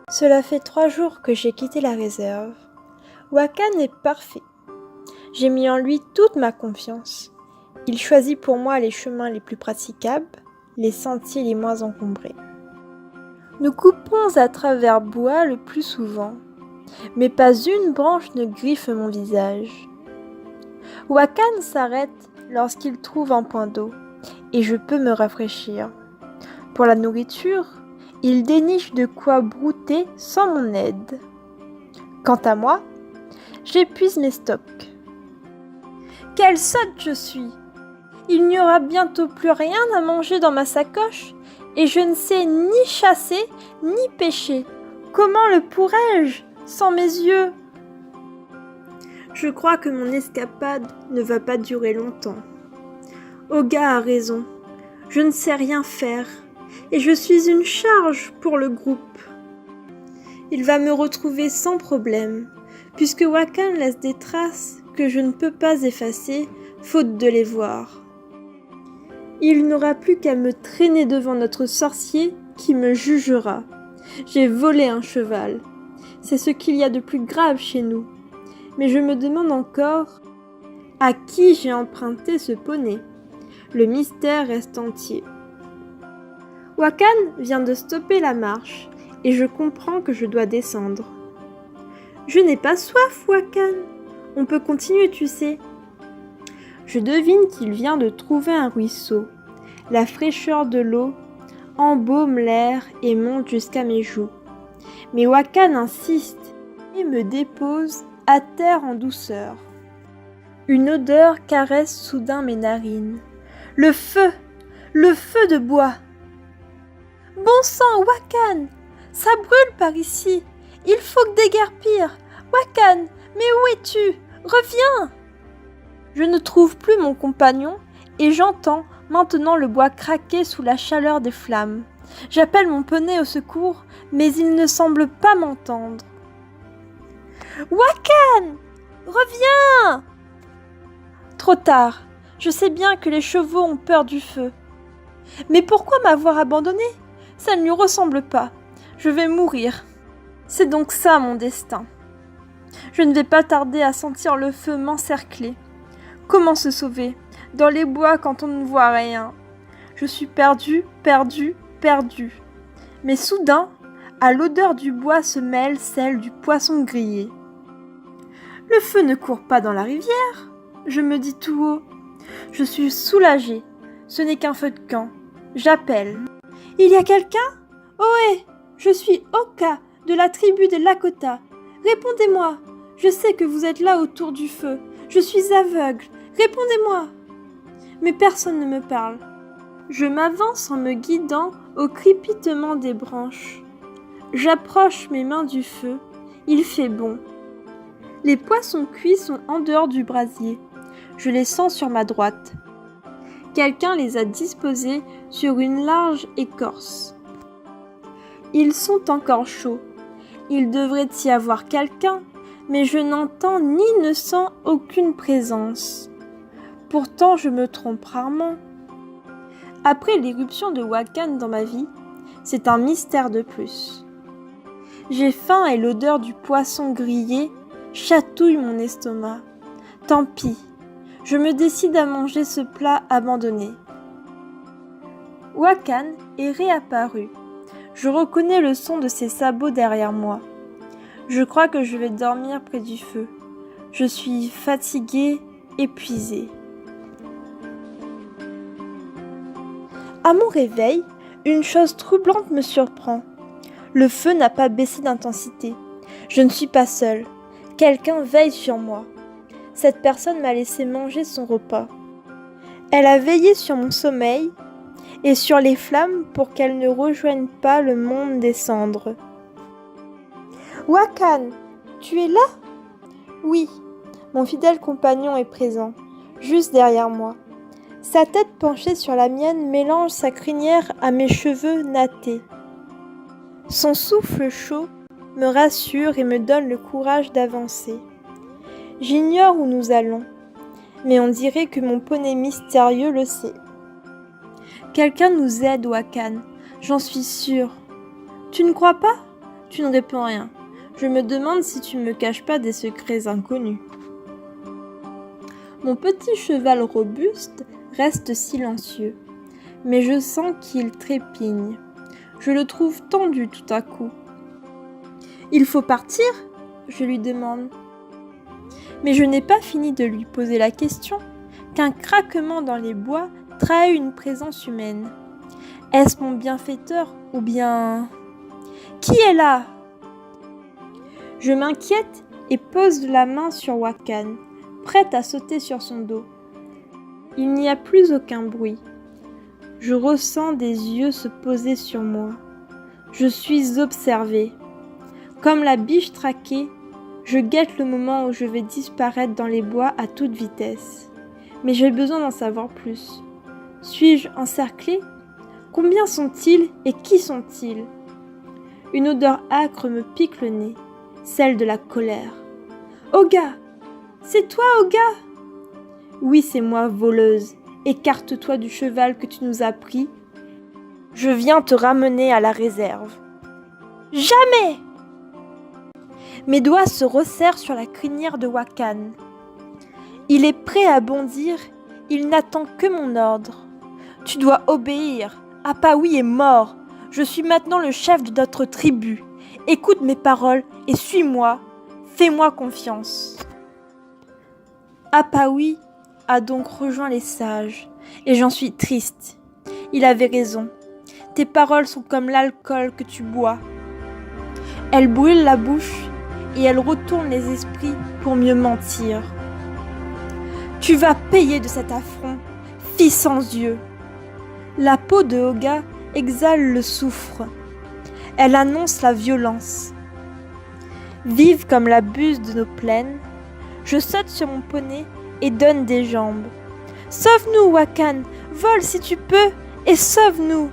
Cela fait 3 jours que j'ai quitté la réserve. Wakan est parfait. J'ai mis en lui toute ma confiance. Il choisit pour moi les chemins les plus praticables, les sentiers les moins encombrés. Nous coupons à travers bois le plus souvent, mais pas une branche ne griffe mon visage. Wakan s'arrête lorsqu'il trouve un point d'eau, et je peux me rafraîchir. Pour la nourriture, il déniche de quoi brouter sans mon aide. Quant à moi, j'épuise mes stocks. Quelle sotte je suis! Il n'y aura bientôt plus rien à manger dans ma sacoche, et je ne sais ni chasser ni pêcher. Comment le pourrais-je sans mes yeux? Je crois que mon escapade ne va pas durer longtemps. Oga a raison, je ne sais rien faire, et je suis une charge pour le groupe. Il va me retrouver sans problème, puisque Wakan laisse des traces que je ne peux pas effacer, faute de les voir. Il n'aura plus qu'à me traîner devant notre sorcier qui me jugera. J'ai volé un cheval. C'est ce qu'il y a de plus grave chez nous. Mais je me demande encore à qui j'ai emprunté ce poney. Le mystère reste entier. Wakan vient de stopper la marche et je comprends que je dois descendre. Je n'ai pas soif, Wakan. On peut continuer, tu sais. Je devine qu'il vient de trouver un ruisseau. La fraîcheur de l'eau embaume l'air et monte jusqu'à mes joues. Mais Wakan insiste et me dépose à terre en douceur. Une odeur caresse soudain mes narines. Le feu de bois. Bon sang, Wakan, ça brûle par ici. Il faut déguerpir. Wakan, mais où es-tu? Reviens! Je ne trouve plus mon compagnon et j'entends maintenant le bois craquer sous la chaleur des flammes. J'appelle mon poney au secours, mais il ne semble pas m'entendre. Wakan! Reviens! Trop tard. Je sais bien que les chevaux ont peur du feu. Mais pourquoi m'avoir abandonné? Ça ne lui ressemble pas. Je vais mourir. C'est donc ça mon destin. Je ne vais pas tarder à sentir le feu m'encercler. Comment se sauver dans les bois quand on ne voit rien? Je suis perdue. Mais soudain, à l'odeur du bois se mêle celle du poisson grillé. Le feu ne court pas dans la rivière, je me dis tout haut. Je suis soulagée. Ce n'est qu'un feu de camp. J'appelle. Il y a quelqu'un? Ohé, je suis Oka de la tribu des Lakota. Répondez-moi. Je sais que vous êtes là autour du feu. Je suis aveugle. Répondez-moi. Mais personne ne me parle. Je m'avance en me guidant au crépitement des branches. J'approche mes mains du feu. Il fait bon. Les poissons cuits sont en dehors du brasier. Je les sens sur ma droite. Quelqu'un les a disposés sur une large écorce. Ils sont encore chauds. Il devrait y avoir quelqu'un, mais je n'entends ni ne sens aucune présence. Pourtant, je me trompe rarement. Après l'éruption de Wakan dans ma vie, c'est un mystère de plus. J'ai faim et l'odeur du poisson grillé chatouille mon estomac. Tant pis, je me décide à manger ce plat abandonné. Wakan est réapparu. Je reconnais le son de ses sabots derrière moi. Je crois que je vais dormir près du feu. Je suis fatiguée, épuisée. À mon réveil, une chose troublante me surprend. Le feu n'a pas baissé d'intensité. Je ne suis pas seule. Quelqu'un veille sur moi. Cette personne m'a laissé manger son repas. Elle a veillé sur mon sommeil et sur les flammes pour qu'elles ne rejoignent pas le monde des cendres. Wakan, tu es là? Oui, mon fidèle compagnon est présent, juste derrière moi. Sa tête penchée sur la mienne mélange sa crinière à mes cheveux nattés. Son souffle chaud me rassure et me donne le courage d'avancer. J'ignore où nous allons, mais on dirait que mon poney mystérieux le sait. Quelqu'un nous aide, Wakan, j'en suis sûre. Tu ne crois pas? Tu ne réponds rien. Je me demande si tu ne me caches pas des secrets inconnus. Mon petit cheval robuste reste silencieux, mais je sens qu'il trépigne. Je le trouve tendu tout à coup. « Il faut partir ?» je lui demande. Mais je n'ai pas fini de lui poser la question qu'un craquement dans les bois trahit une présence humaine. Est-ce mon bienfaiteur ou bien... Qui est là ? Je m'inquiète et pose la main sur Wakan, prête à sauter sur son dos. Il n'y a plus aucun bruit. Je ressens des yeux se poser sur moi. Je suis observée. Comme la biche traquée, je guette le moment où je vais disparaître dans les bois à toute vitesse. Mais j'ai besoin d'en savoir plus. Suis-je encerclée ? Combien sont-ils et qui sont-ils ? Une odeur âcre me pique le nez, celle de la colère. « Oga ! C'est toi, Oga !»« Oui, c'est moi, voleuse. Écarte-toi du cheval que tu nous as pris. Je viens te ramener à la réserve. »« Jamais !» Mes doigts se resserrent sur la crinière de Wakan. Il est prêt à bondir, il n'attend que mon ordre. « Tu dois obéir. Apawi est mort. Je suis maintenant le chef de notre tribu. Écoute mes paroles et suis-moi. Fais-moi confiance. » Apawi a donc rejoint les sages, et j'en suis triste. Il avait raison. Tes paroles sont comme l'alcool que tu bois. Elles brûlent la bouche et elles retournent les esprits pour mieux mentir. Tu vas payer de cet affront, fille sans yeux. La peau de Oga exhale le soufre. Elle annonce la violence. Vive comme la buse de nos plaines, je saute sur mon poney et donne des jambes. Sauve-nous, Wakan, vole si tu peux et sauve-nous.